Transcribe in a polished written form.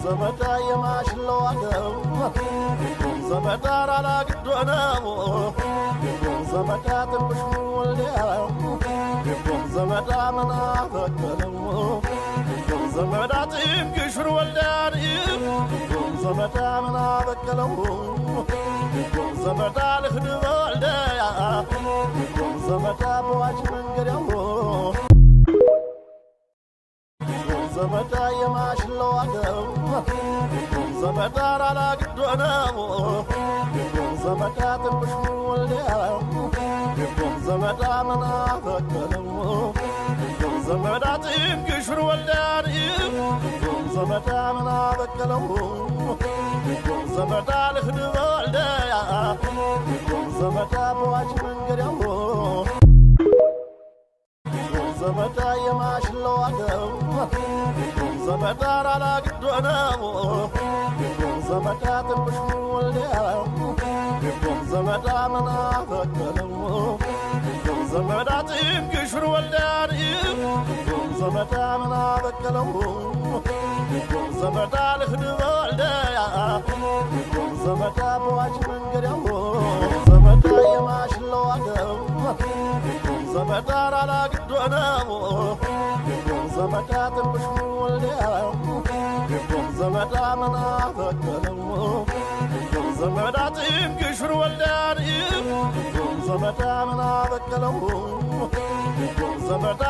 ዘመዳ የማሽለዋገው ዘመዳ አላግዶነው ዘመዳ ትንሽ ወልዲያው ዘመዳ መናፈቀለው ዘመዳ ትንሽር ወልዲያው ዘመዳ መናፈቀለው ዘመዳ ልኽድበ ወልዲያ ዘመዳ በዋጅ መንገዳው ዘመዳ የማሽለዋገው ዘመዳ አላግዶነው ዘመዳ ትንሽ ወልዲያው ዘመዳ መናፈቀለው ዘመዳ ትንሽር ወልዲያው ዘመዳ መናፈቀለው ዘመዳ ልኽድበ ወልዲያ ዘመዳ በዋጅ መንገዳው ዘመዳ የማሽለዋገው ዘመዳ አላግዶነው ዘመዳ ትንሽ ወልዲያው ዘመዳ መናፈቀለው ዘመዳ ትንሽር ወልዲያው ዘመዳ መናፈቀለው ዘመዳ ልኽድበ ወልዲያ ዘመዳ በዋጅ መንገዳው ዘመዳ የማሽለዋገው ዘመዳ አላግዶነው ዘመዳ ትንሽ ወልዲያው ዘመዳ መናፈቀለው ዘመዳ ትንሽር ወልዲያው ዘመዳ መናፈቀለው ዘመዳ